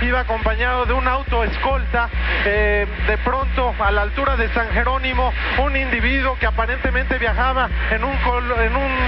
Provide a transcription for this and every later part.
iba acompañado de un auto escolta. De pronto, a la altura de San Jerónimo, un individuo que aparentemente viajaba en un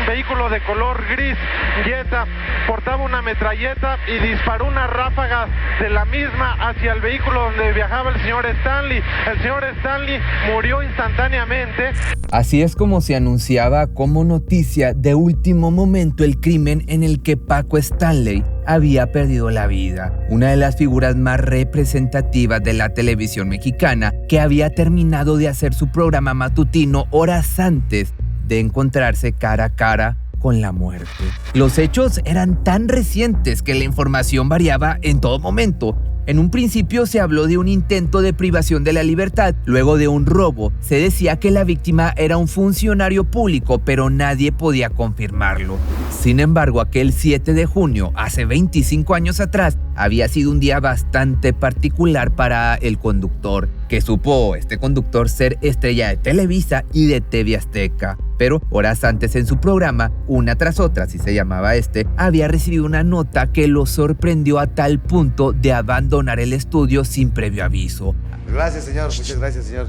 vehículo de color gris Jetta, portaba una metralleta y disparó una ráfaga de la misma hacia el vehículo donde viajaba el señor Stanley. El señor Stanley murió instantáneamente. Así es como se anunciaba como noticia de último momento el crimen en el que Paco Stanley había perdido la vida, una de las figuras más representativas de la televisión mexicana, que había terminado de hacer su programa matutino horas antes de encontrarse cara a cara con la muerte. Los hechos eran tan recientes que la información variaba en todo momento. En un principio se habló de un intento de privación de la libertad, luego de un robo. Se decía que la víctima era un funcionario público, pero nadie podía confirmarlo. Sin embargo, aquel 7 de junio, hace 25 años atrás, había sido un día bastante particular para el conductor, que supo este conductor ser estrella de Televisa y de TV Azteca. Pero horas antes en su programa, una tras otra, así se llamaba había recibido una nota que lo sorprendió a tal punto de abandonar el estudio sin previo aviso. Gracias, señor. Muchas gracias, señor.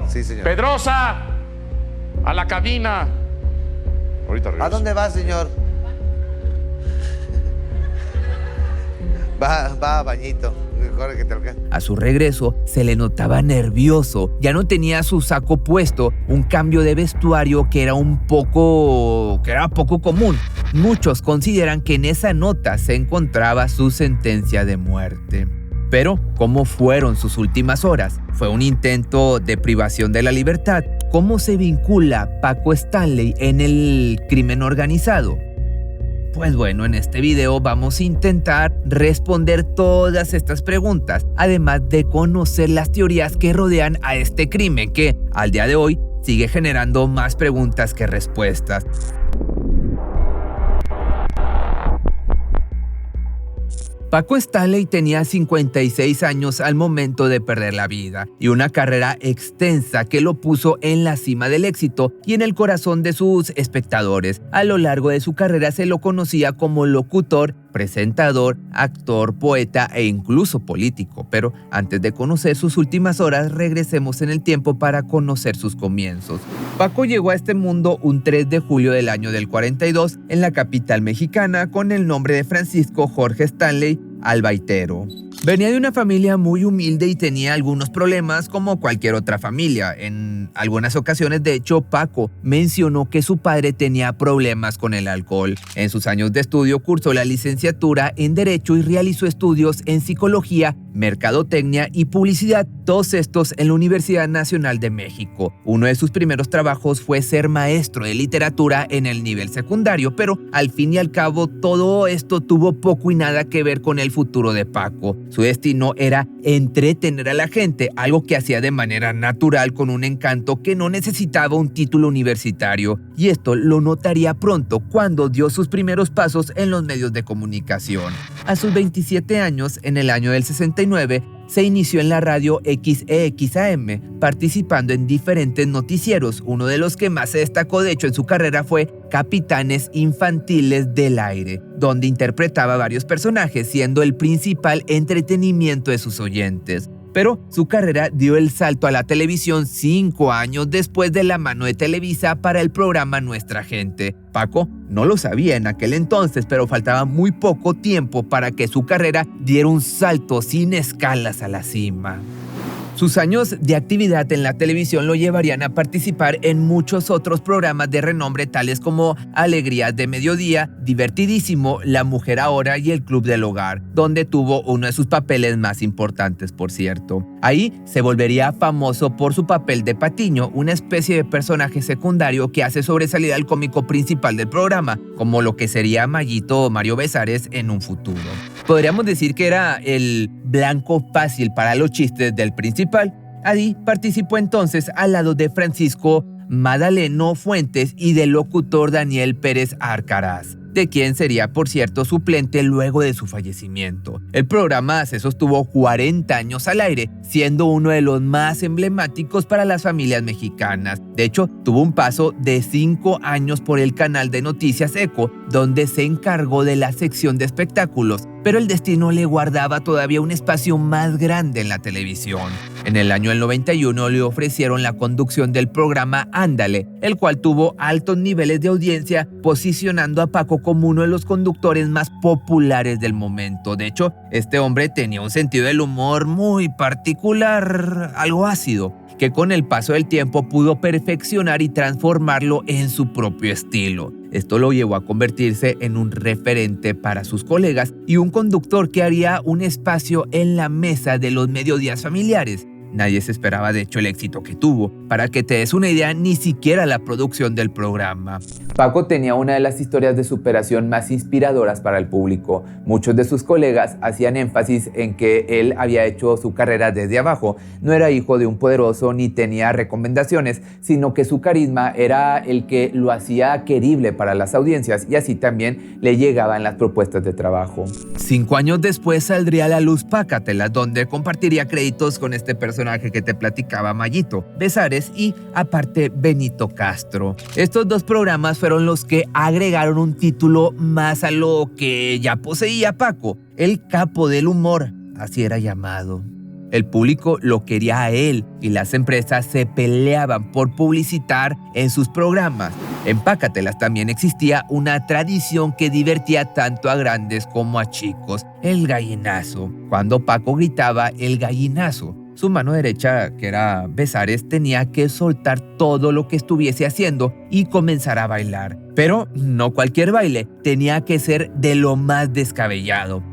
Sí, señor. Pedrosa, a la cabina. Ahorita regreso. ¿A dónde va, señor? Va, bañito. A su regreso se le notaba nervioso, ya no tenía su saco puesto, un cambio de vestuario que era poco común. Muchos consideran que en esa nota se encontraba su sentencia de muerte. Pero, ¿cómo fueron sus últimas horas? ¿Fue un intento de privación de la libertad? ¿Cómo se vincula Paco Stanley en el crimen organizado? Pues bueno, en este video vamos a intentar responder todas estas preguntas, además de conocer las teorías que rodean a este crimen que, al día de hoy, sigue generando más preguntas que respuestas. Paco Stanley tenía 56 años al momento de perder la vida y una carrera extensa que lo puso en la cima del éxito y en el corazón de sus espectadores. A lo largo de su carrera se lo conocía como locutor, presentador, actor, poeta e incluso político. Pero antes de conocer sus últimas horas, regresemos en el tiempo para conocer sus comienzos. Paco llegó a este mundo un 3 de julio del año del 42 en la capital mexicana con el nombre de Francisco Jorge Stanley Albaitero. Venía de una familia muy humilde y tenía algunos problemas como cualquier otra familia. En algunas ocasiones, de hecho, Paco mencionó que su padre tenía problemas con el alcohol. En sus años de estudio cursó la licenciatura en Derecho y realizó estudios en Psicología, Mercadotecnia y Publicidad, todos estos en la Universidad Nacional de México. Uno de sus primeros trabajos fue ser maestro de literatura en el nivel secundario, pero al fin y al cabo todo esto tuvo poco y nada que ver con el futuro de Paco. Su destino era entretener a la gente, algo que hacía de manera natural con un encanto que no necesitaba un título universitario. Y esto lo notaría pronto cuando dio sus primeros pasos en los medios de comunicación. A sus 27 años, en el año del 69, se inició en la radio XEXAM, participando en diferentes noticieros. Uno de los que más se destacó, de hecho, en su carrera fue Capitanes Infantiles del Aire, donde interpretaba varios personajes, siendo el principal entretenimiento de sus oyentes. Pero su carrera dio el salto a la televisión 5 años después de la mano de Televisa para el programa Nuestra Gente. Paco no lo sabía en aquel entonces, pero faltaba muy poco tiempo para que su carrera diera un salto sin escalas a la cima. Sus años de actividad en la televisión lo llevarían a participar en muchos otros programas de renombre tales como Alegrías de Mediodía, Divertidísimo, La Mujer Ahora y El Club del Hogar, donde tuvo uno de sus papeles más importantes, por cierto. Ahí se volvería famoso por su papel de Patiño, una especie de personaje secundario que hace sobresalir al cómico principal del programa, como lo que sería Mayito o Mario Besares en un futuro. Podríamos decir que era el blanco fácil para los chistes del principal. Ahí participó entonces al lado de Francisco Madaleno Fuentes y del locutor Daniel Pérez Arcaraz. de quien sería, por cierto, suplente luego de su fallecimiento. El programa se sostuvo 40 años al aire, siendo uno de los más emblemáticos para las familias mexicanas. De hecho, tuvo un paso de 5 años por el canal de noticias Eco, donde se encargó de la sección de espectáculos, pero el destino le guardaba todavía un espacio más grande en la televisión. En el año 91 le ofrecieron la conducción del programa Ándale, el cual tuvo altos niveles de audiencia, posicionando a Paco como uno de los conductores más populares del momento. De hecho, este hombre tenía un sentido del humor muy particular, algo ácido, que con el paso del tiempo pudo perfeccionar y transformarlo en su propio estilo. Esto lo llevó a convertirse en un referente para sus colegas y un conductor que haría un espacio en la mesa de los mediodías familiares. Nadie se esperaba de hecho el éxito que tuvo. Para que te des una idea, ni siquiera la producción del programa. Paco tenía una de las historias de superación más inspiradoras para el público. Muchos de sus colegas hacían énfasis en que él había hecho su carrera desde abajo. No era hijo de un poderoso ni tenía recomendaciones, sino que su carisma era el que lo hacía querible para las audiencias y así también le llegaban las propuestas de trabajo. 5 años después saldría a la luz Pácatelas, donde compartiría créditos con este personaje que te platicaba Mayito, Besares y aparte Benito Castro. Estos 2 programas fueron los que agregaron un título más a lo que ya poseía Paco, el capo del humor, así era llamado. El público lo quería a él y las empresas se peleaban por publicitar en sus programas. En Pácatelas también existía una tradición que divertía tanto a grandes como a chicos, el gallinazo. Cuando Paco gritaba el gallinazo, su mano derecha, que era Besares, tenía que soltar todo lo que estuviese haciendo y comenzar a bailar. Pero no cualquier baile, tenía que ser de lo más descabellado.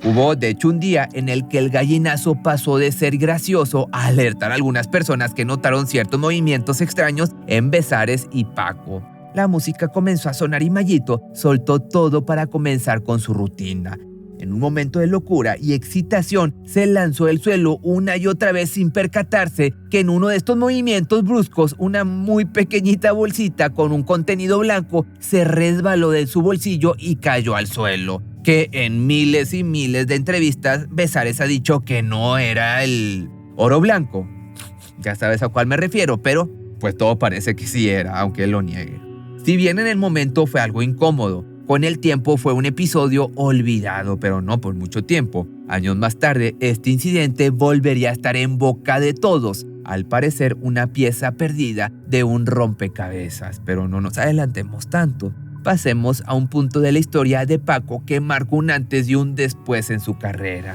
Hubo de hecho un día en el que el gallinazo pasó de ser gracioso a alertar a algunas personas que notaron ciertos movimientos extraños en Besares y Paco. La música comenzó a sonar y Mayito soltó todo para comenzar con su rutina. En un momento de locura y excitación, se lanzó al suelo una y otra vez sin percatarse que en uno de estos movimientos bruscos, una muy pequeñita bolsita con un contenido blanco se resbaló de su bolsillo y cayó al suelo. Que en miles y miles de entrevistas, Besares ha dicho que no era el oro blanco. Ya sabes a cuál me refiero, pero pues todo parece que sí era, aunque él lo niegue. Si bien en el momento fue algo incómodo, con el tiempo fue un episodio olvidado, pero no por mucho tiempo. Años más tarde, este incidente volvería a estar en boca de todos, al parecer una pieza perdida de un rompecabezas. Pero no nos adelantemos tanto. Pasemos a un punto de la historia de Paco que marcó un antes y un después en su carrera.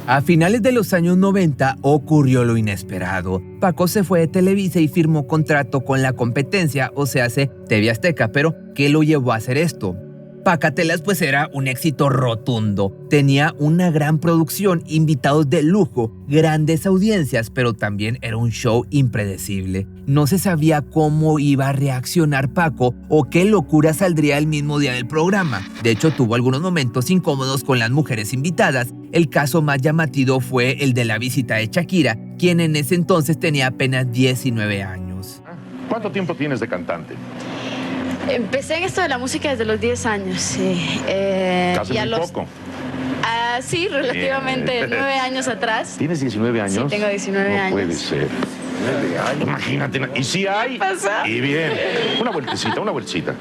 A finales de los años 90 ocurrió lo inesperado. Paco se fue de Televisa y firmó contrato con la competencia, o sea, TV Azteca. Pero, ¿qué lo llevó a hacer esto? Pácatelas pues era un éxito rotundo. Tenía una gran producción, invitados de lujo, grandes audiencias, pero también era un show impredecible. No se sabía cómo iba a reaccionar Paco o qué locura saldría el mismo día del programa. De hecho, tuvo algunos momentos incómodos con las mujeres invitadas. El caso más llamativo fue el de la visita de Shakira, quien en ese entonces tenía apenas 19 años. ¿Cuánto tiempo tienes de cantante? Empecé en esto de la música desde los 10 años, sí. Casi muy poco. Sí, relativamente 9 años atrás. ¿Tienes 19 años? Sí, tengo 19 años. No puede ser. 9 años. Imagínate. ¿Y si hay? ¿Qué pasa? Y bien. Una vueltecita.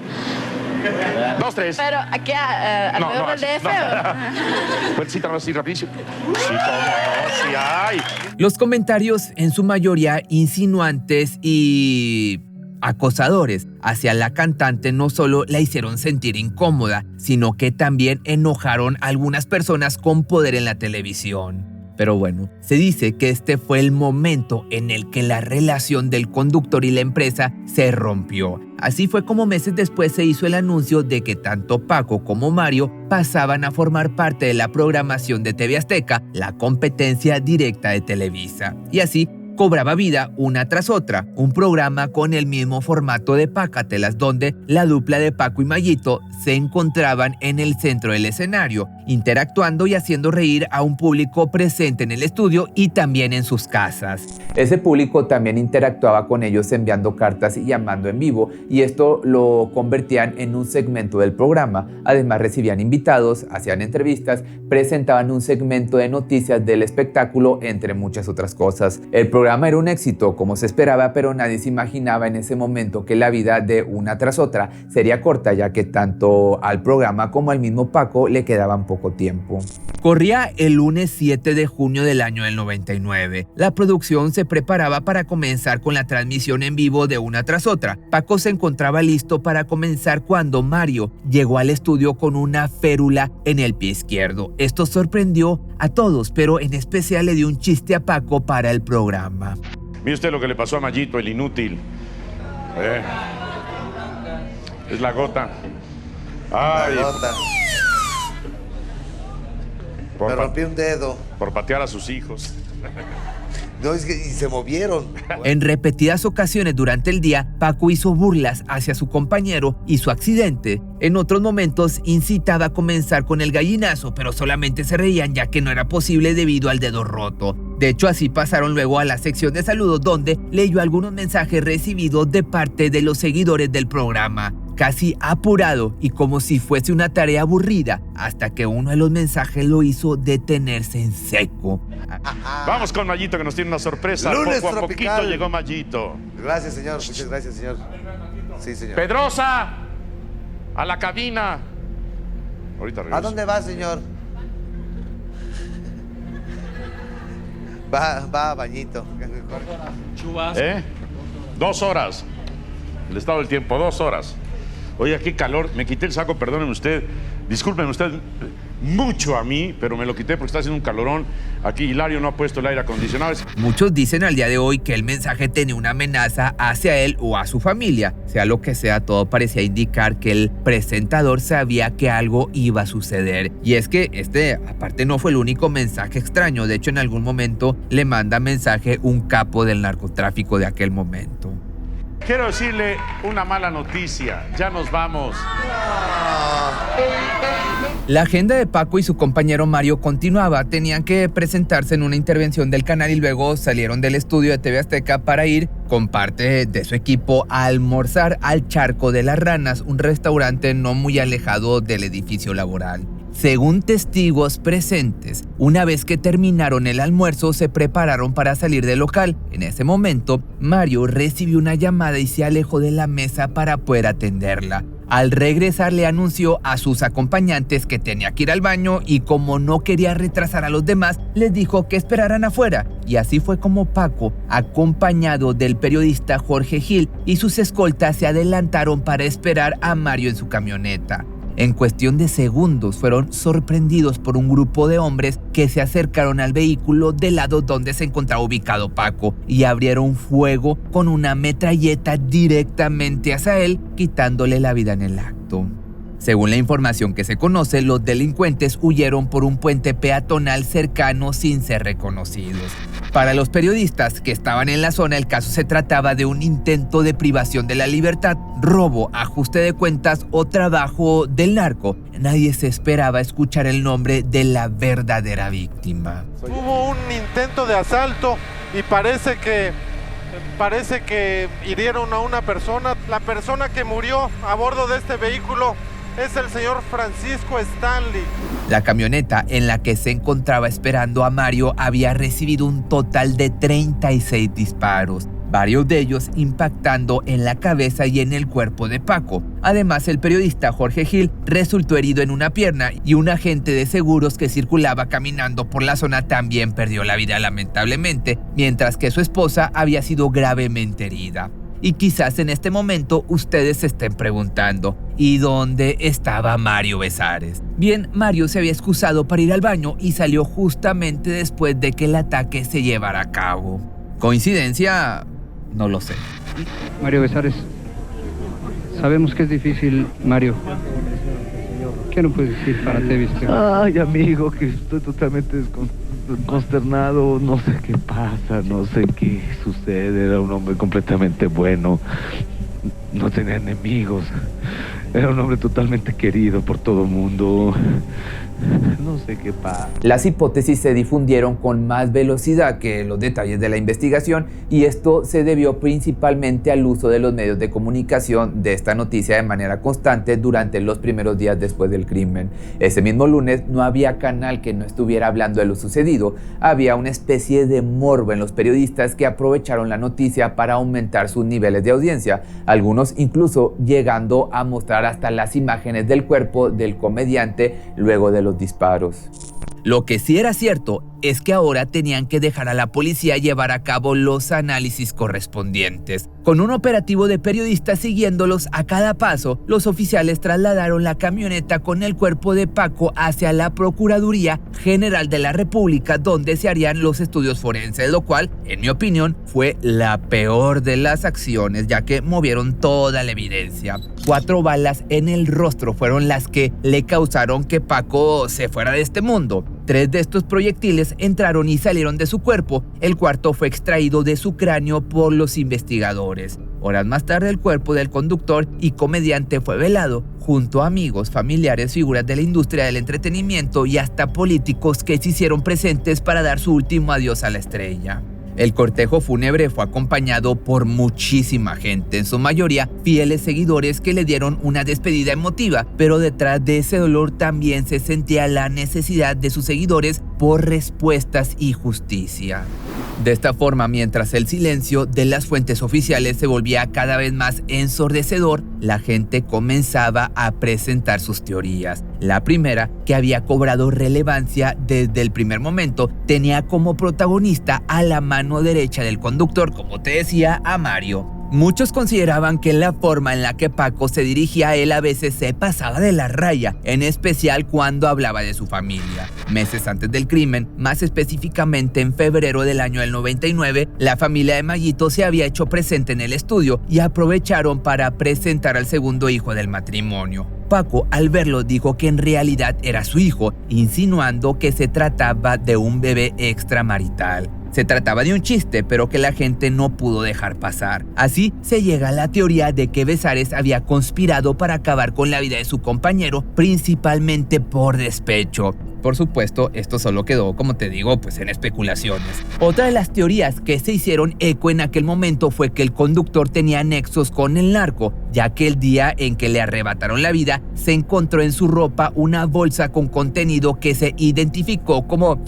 2, 3. Pero aquí alrededor del DF. Vueltecita, no así rapidísimo. Sí, cómo no, sí hay. Los comentarios en su mayoría insinuantes y acosadores hacia la cantante no solo la hicieron sentir incómoda, sino que también enojaron a algunas personas con poder en la televisión. Pero bueno, se dice que este fue el momento en el que la relación del conductor y la empresa se rompió. Así fue como meses después se hizo el anuncio de que tanto Paco como Mario pasaban a formar parte de la programación de TV Azteca, la competencia directa de Televisa. Y así cobraba vida una tras otra, un programa con el mismo formato de Pácatelas, donde la dupla de Paco y Mayito se encontraban en el centro del escenario, interactuando y haciendo reír a un público presente en el estudio y también en sus casas. Ese público también interactuaba con ellos enviando cartas y llamando en vivo, y esto lo convertían en un segmento del programa. Además recibían invitados, hacían entrevistas, presentaban un segmento de noticias del espectáculo, entre muchas otras cosas. El programa era un éxito, como se esperaba, pero nadie se imaginaba en ese momento que la vida de una tras otra sería corta, ya que tanto al programa como al mismo Paco le quedaban poco tiempo. Corría el lunes 7 de junio del año del 99. La producción se preparaba para comenzar con la transmisión en vivo de una tras otra. Paco se encontraba listo para comenzar cuando Mario llegó al estudio con una férula en el pie izquierdo. Esto sorprendió a todos, pero en especial le dio un chiste a Paco para el programa. Mire usted lo que le pasó a Mayito, el inútil. Es la gota. Ay, la gota. Me rompí un dedo. Por patear a sus hijos. No, es que y se movieron. En repetidas ocasiones durante el día, Paco hizo burlas hacia su compañero y su accidente. En otros momentos incitaba a comenzar con el gallinazo, pero solamente se reían ya que no era posible debido al dedo roto. De hecho, así pasaron luego a la sección de saludos, donde leyó algunos mensajes recibidos de parte de los seguidores del programa. Casi apurado y como si fuese una tarea aburrida, hasta que uno de los mensajes lo hizo detenerse en seco. Vamos con Mayito, que nos tiene una sorpresa. Lunes Poco a tropical. poquito llegó Mayito. Gracias, señor. Muchas gracias, señor. Sí, señor. Pedrosa, a la cabina. Ahorita regreso. ¿A dónde va, señor? Va a bañito. Chubas. 2 horas. El estado del tiempo, 2 horas. Oiga, qué calor. Me quité el saco, perdóneme usted. Discúlpenme usted mucho a mí, pero me lo quité porque está haciendo un calorón. Aquí Hilario no ha puesto el aire acondicionado. Muchos dicen al día de hoy que el mensaje tenía una amenaza hacia él o a su familia. Sea lo que sea, todo parecía indicar que el presentador sabía que algo iba a suceder. Y es que aparte, no fue el único mensaje extraño. De hecho, en algún momento le manda mensaje un capo del narcotráfico de aquel momento. Quiero decirle una mala noticia. Ya nos vamos. La agenda de Paco y su compañero Mario continuaba. Tenían que presentarse en una intervención del canal y luego salieron del estudio de TV Azteca para ir con parte de su equipo a almorzar al Charco de las Ranas, un restaurante no muy alejado del edificio laboral. Según testigos presentes, una vez que terminaron el almuerzo, se prepararon para salir del local. En ese momento, Mario recibió una llamada y se alejó de la mesa para poder atenderla. Al regresar, le anunció a sus acompañantes que tenía que ir al baño y, como no quería retrasar a los demás, les dijo que esperaran afuera. Y así fue como Paco, acompañado del periodista Jorge Gil y sus escoltas, se adelantaron para esperar a Mario en su camioneta. En cuestión de segundos fueron sorprendidos por un grupo de hombres que se acercaron al vehículo del lado donde se encontraba ubicado Paco y abrieron fuego con una metralleta directamente hacia él, quitándole la vida en el acto. Según la información que se conoce, los delincuentes huyeron por un puente peatonal cercano sin ser reconocidos. Para los periodistas que estaban en la zona, el caso se trataba de un intento de privación de la libertad, robo, ajuste de cuentas o trabajo del narco. Nadie se esperaba escuchar el nombre de la verdadera víctima. Hubo un intento de asalto y parece que hirieron a una persona. La persona que murió a bordo de este vehículo es el señor Francisco Stanley. La camioneta en la que se encontraba esperando a Mario había recibido un total de 36 disparos, varios de ellos impactando en la cabeza y en el cuerpo de Paco. Además, el periodista Jorge Gil resultó herido en una pierna y un agente de seguros que circulaba caminando por la zona también perdió la vida lamentablemente, mientras que su esposa había sido gravemente herida. Y quizás en este momento ustedes se estén preguntando, ¿y dónde estaba Mario Besares? Bien, Mario se había excusado para ir al baño y salió justamente después de que el ataque se llevara a cabo. ¿Coincidencia? No lo sé. Mario Besares, sabemos que es difícil, Mario. ¿Qué no puedes decir para Tevis? Ay, amigo, que estoy totalmente consternado, no sé qué pasa, no sé qué sucede. Era un hombre completamente bueno, no tenía enemigos, era un hombre totalmente querido por todo el mundo. No sé qué pasa. Las hipótesis se difundieron con más velocidad que los detalles de la investigación, y esto se debió principalmente al uso de los medios de comunicación de esta noticia de manera constante durante los primeros días después del crimen. Ese mismo lunes no había canal que no estuviera hablando de lo sucedido. Había una especie de morbo en los periodistas que aprovecharon la noticia para aumentar sus niveles de audiencia, algunos incluso llegando a mostrar hasta las imágenes del cuerpo del comediante luego de los disparos. Lo que sí era cierto es que ahora tenían que dejar a la policía llevar a cabo los análisis correspondientes. Con un operativo de periodistas siguiéndolos a cada paso, los oficiales trasladaron la camioneta con el cuerpo de Paco hacia la Procuraduría General de la República, donde se harían los estudios forenses, lo cual, en mi opinión, fue la peor de las acciones, ya que movieron toda la evidencia. 4 balas en el rostro fueron las que le causaron que Paco se fuera de este mundo. 3 de estos proyectiles entraron y salieron de su cuerpo. El cuarto fue extraído de su cráneo por los investigadores. Horas más tarde, el cuerpo del conductor y comediante fue velado junto a amigos, familiares, figuras de la industria del entretenimiento y hasta políticos que se hicieron presentes para dar su último adiós a la estrella. El cortejo fúnebre fue acompañado por muchísima gente, en su mayoría fieles seguidores que le dieron una despedida emotiva, pero detrás de ese dolor también se sentía la necesidad de sus seguidores por respuestas y justicia. De esta forma, mientras el silencio de las fuentes oficiales se volvía cada vez más ensordecedor, la gente comenzaba a presentar sus teorías. La primera, que había cobrado relevancia desde el primer momento, tenía como protagonista a la mano derecha del conductor, como te decía, a Mario. Muchos consideraban que la forma en la que Paco se dirigía a él a veces se pasaba de la raya, en especial cuando hablaba de su familia. Meses antes del crimen, más específicamente en febrero del año del 99, la familia de Mayito se había hecho presente en el estudio y aprovecharon para presentar al segundo hijo del matrimonio. Paco, al verlo, dijo que en realidad era su hijo, insinuando que se trataba de un bebé extramarital. Se trataba de un chiste, pero que la gente no pudo dejar pasar. Así se llega a la teoría de que Besares había conspirado para acabar con la vida de su compañero, principalmente por despecho. Por supuesto, esto solo quedó, como te digo, pues en especulaciones. Otra de las teorías que se hicieron eco en aquel momento fue que el conductor tenía nexos con el narco, ya que el día en que le arrebataron la vida, se encontró en su ropa una bolsa con contenido que se identificó como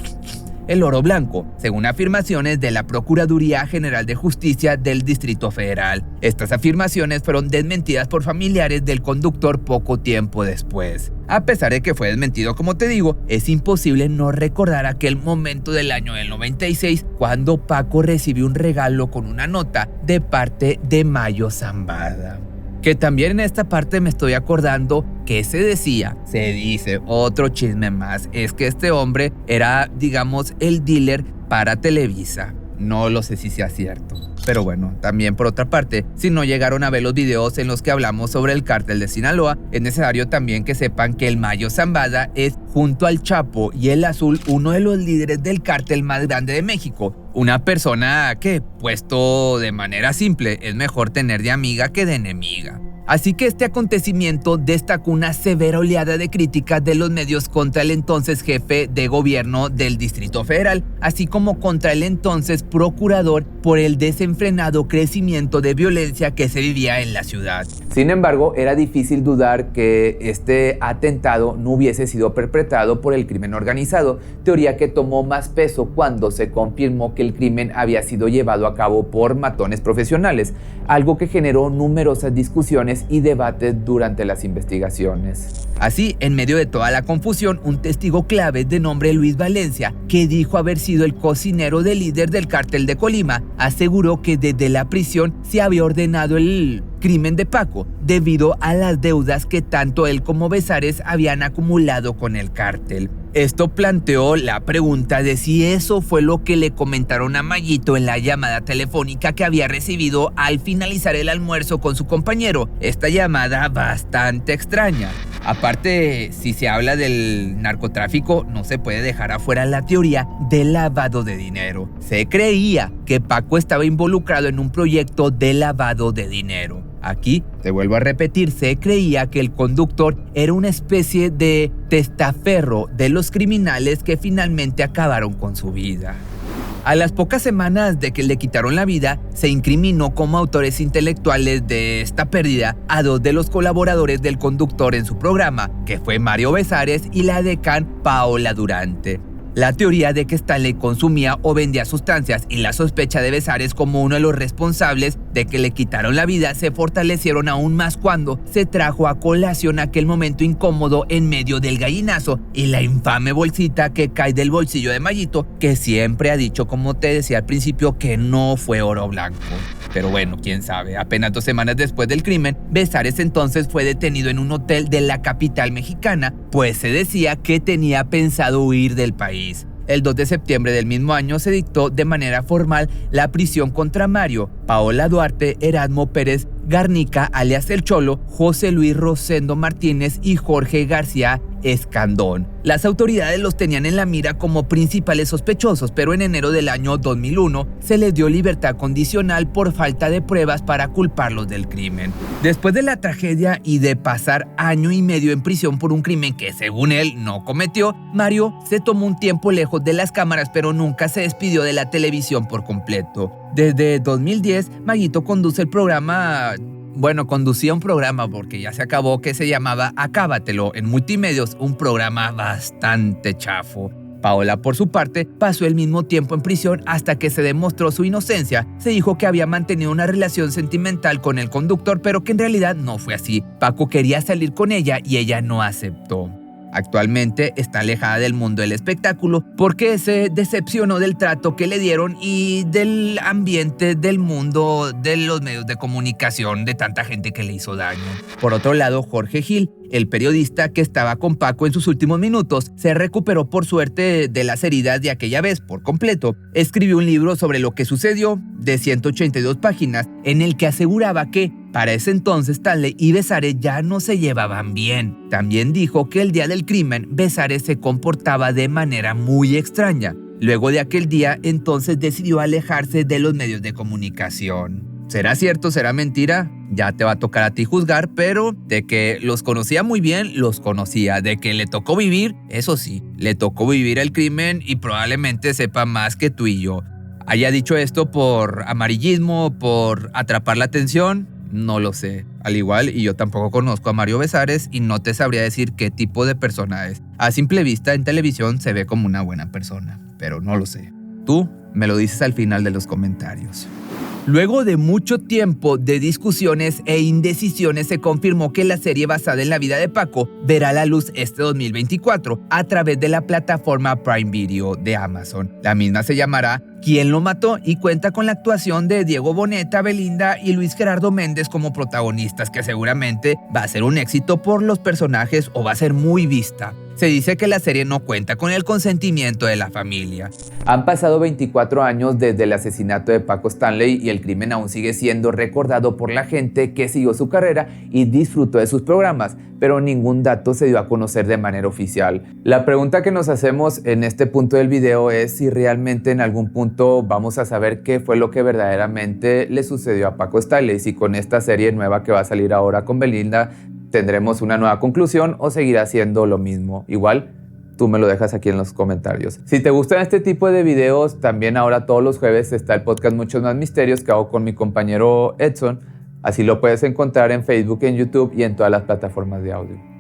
el oro blanco, según afirmaciones de la Procuraduría General de Justicia del Distrito Federal. Estas afirmaciones fueron desmentidas por familiares del conductor poco tiempo después. A pesar de que fue desmentido, como te digo, es imposible no recordar aquel momento del año del 96 cuando Paco recibió un regalo con una nota de parte de Mayo Zambada. Que también en esta parte me estoy acordando que se dice, otro chisme más, es que este hombre era, digamos, el dealer para Televisa. No lo sé si sea cierto. Pero bueno, también por otra parte, si no llegaron a ver los videos en los que hablamos sobre el cártel de Sinaloa, es necesario también que sepan que el Mayo Zambada es, junto al Chapo y el Azul, uno de los líderes del cártel más grande de México. Una persona que, puesto de manera simple, es mejor tener de amiga que de enemiga. Así que este acontecimiento destacó una severa oleada de críticas de los medios contra el entonces jefe de gobierno del Distrito Federal, así como contra el entonces procurador por el desenfrenado crecimiento de violencia que se vivía en la ciudad. Sin embargo, era difícil dudar que este atentado no hubiese sido perpetrado por el crimen organizado, teoría que tomó más peso cuando se confirmó que el crimen había sido llevado a cabo por matones profesionales, algo que generó numerosas discusiones y debates durante las investigaciones. Así, en medio de toda la confusión, un testigo clave de nombre Luis Valencia, que dijo haber sido el cocinero del líder del cártel de Colima, aseguró que desde la prisión se había ordenado el crimen de Paco, debido a las deudas que tanto él como Besares habían acumulado con el cártel. Esto planteó la pregunta de si eso fue lo que le comentaron a Mayito en la llamada telefónica que había recibido al finalizar el almuerzo con su compañero. Esta llamada bastante extraña. Aparte, si se habla del narcotráfico, no se puede dejar afuera la teoría del lavado de dinero. Se creía que Paco estaba involucrado en un proyecto de lavado de dinero. Aquí, te vuelvo a repetir, se creía que el conductor era una especie de testaferro de los criminales que finalmente acabaron con su vida. A las pocas semanas de que le quitaron la vida, se incriminó como autores intelectuales de esta pérdida a 2 de los colaboradores del conductor en su programa, que fue Mario Besares y la decán Paola Durante. La teoría de que Stanley consumía o vendía sustancias y la sospecha de Besares como uno de los responsables de que le quitaron la vida se fortalecieron aún más cuando se trajo a colación aquel momento incómodo en medio del gallinazo y la infame bolsita que cae del bolsillo de Mayito, que siempre ha dicho, como te decía al principio, que no fue oro blanco. Pero bueno, quién sabe, apenas 2 semanas después del crimen, Besares entonces fue detenido en un hotel de la capital mexicana, pues se decía que tenía pensado huir del país. El 2 de septiembre del mismo año se dictó de manera formal la prisión contra Mario, Paola Duarte, Erasmo Pérez Garnica, alias El Cholo, José Luis Rosendo Martínez y Jorge García Escandón. Las autoridades los tenían en la mira como principales sospechosos, pero en enero del año 2001 se les dio libertad condicional por falta de pruebas para culparlos del crimen. Después de la tragedia y de pasar 1 año y medio en prisión por un crimen que según él no cometió, Mario se tomó un tiempo lejos de las cámaras, pero nunca se despidió de la televisión por completo. Desde 2010, Mayito conduce el programa... Bueno, conducía un programa porque ya se acabó, que se llamaba Acábatelo en Multimedios, un programa bastante chafo. Paola, por su parte, pasó el mismo tiempo en prisión hasta que se demostró su inocencia. Se dijo que había mantenido una relación sentimental con el conductor, pero que en realidad no fue así. Paco quería salir con ella y ella no aceptó. Actualmente está alejada del mundo del espectáculo porque se decepcionó del trato que le dieron y del ambiente del mundo de los medios de comunicación, de tanta gente que le hizo daño. Por otro lado, Jorge Gil, el periodista que estaba con Paco en sus últimos minutos, se recuperó por suerte de las heridas de aquella vez por completo. Escribió un libro sobre lo que sucedió de 182 páginas en el que aseguraba que para ese entonces Stanley y Besares ya no se llevaban bien. También dijo que el día del crimen Besares se comportaba de manera muy extraña. Luego de aquel día entonces decidió alejarse de los medios de comunicación. ¿Será cierto? ¿Será mentira? Ya te va a tocar a ti juzgar, pero de que los conocía muy bien, los conocía. De que le tocó vivir, eso sí, le tocó vivir el crimen y probablemente sepa más que tú y yo. ¿Haya dicho esto por amarillismo, por atrapar la atención? No lo sé. Al igual, y yo tampoco conozco a Mario Besares y no te sabría decir qué tipo de persona es. A simple vista en televisión se ve como una buena persona, pero no lo sé. Tú me lo dices al final de los comentarios. Luego de mucho tiempo de discusiones e indecisiones, se confirmó que la serie basada en la vida de Paco verá la luz este 2024 a través de la plataforma Prime Video de Amazon. La misma se llamará ¿Quién lo mató? Y cuenta con la actuación de Diego Boneta, Belinda y Luis Gerardo Méndez como protagonistas, que seguramente va a ser un éxito por los personajes o va a ser muy vista. Se dice que la serie no cuenta con el consentimiento de la familia. Han pasado 24 años desde el asesinato de Paco Stanley y el crimen aún sigue siendo recordado por la gente que siguió su carrera y disfrutó de sus programas, pero ningún dato se dio a conocer de manera oficial. La pregunta que nos hacemos en este punto del video es si realmente en algún punto vamos a saber qué fue lo que verdaderamente le sucedió a Paco Stanley, si con esta serie nueva que va a salir ahora con Belinda tendremos una nueva conclusión o seguirá siendo lo mismo. Igual, tú me lo dejas aquí en los comentarios. Si te gustan este tipo de videos, también ahora todos los jueves está el podcast Muchos Más Misterios que hago con mi compañero Edson. Así lo puedes encontrar en Facebook, en YouTube y en todas las plataformas de audio.